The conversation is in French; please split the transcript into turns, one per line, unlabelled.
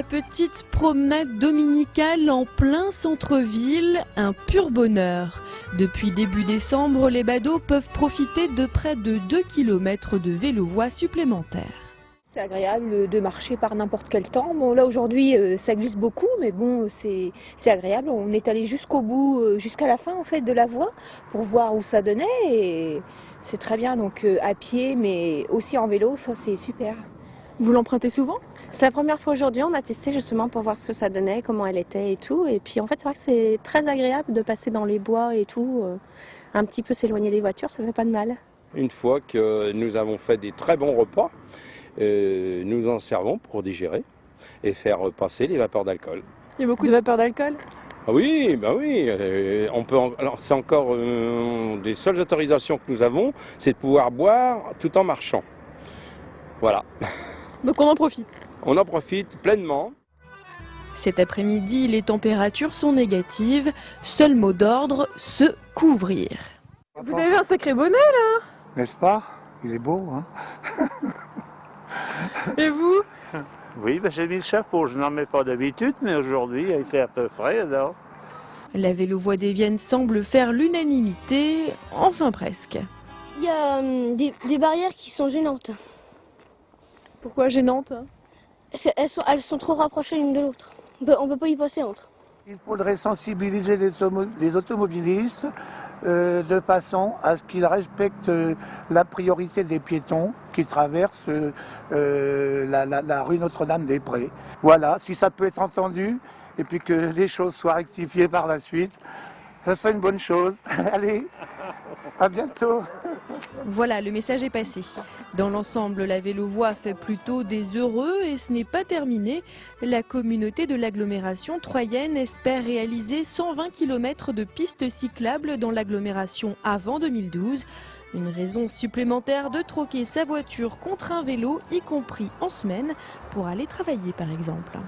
La petite promenade dominicale en plein centre-ville, un pur bonheur. Depuis début décembre, les badauds peuvent profiter de près de 2 km de vélo-voies supplémentaires.
C'est agréable de marcher par n'importe quel temps. Bon, là aujourd'hui ça glisse beaucoup, mais bon c'est agréable. On est allé jusqu'au bout, jusqu'à la fin en fait de la voie pour voir où ça donnait et c'est très bien. Donc à pied, mais aussi en vélo, ça c'est super.
Vous l'empruntez souvent?
C'est la première fois aujourd'hui, on a testé justement pour voir ce que ça donnait, comment elle était et tout. Et puis en fait c'est vrai que c'est très agréable de passer dans les bois et tout, un petit peu s'éloigner des voitures, ça fait pas de mal.
Une fois que nous avons fait des très bons repas, nous en servons pour digérer et faire passer les vapeurs d'alcool.
Il y a beaucoup de vapeur d'alcool?
Ah oui, bah oui. Alors c'est encore des seules autorisations que nous avons, c'est de pouvoir boire tout en marchant. Voilà.
Donc on en profite.
On en profite pleinement.
Cet après-midi, les températures sont négatives. Seul mot d'ordre, se couvrir. Vous avez un sacré bonnet là?
N'est-ce pas? Il est beau, hein?
Et vous?
Oui, j'ai mis le chapeau, je n'en mets pas d'habitude, mais aujourd'hui il fait un peu frais alors.
La vélo-voie des Viennes semble faire l'unanimité, enfin presque.
Il y a des barrières qui sont gênantes.
Pourquoi gênante?
Elles sont trop rapprochées l'une de l'autre. On peut pas y passer entre.
Il faudrait sensibiliser les automobilistes de façon à ce qu'ils respectent la priorité des piétons qui traversent la rue Notre-Dame-des-Prés. Voilà, si ça peut être entendu et puis que les choses soient rectifiées par la suite, ça serait une bonne chose. Allez, à bientôt.
Voilà, le message est passé. Dans l'ensemble, la vélo-voie fait plutôt des heureux et ce n'est pas terminé. La communauté de l'agglomération troyenne espère réaliser 120 km de pistes cyclables dans l'agglomération avant 2012. Une raison supplémentaire de troquer sa voiture contre un vélo, y compris en semaine, pour aller travailler par exemple.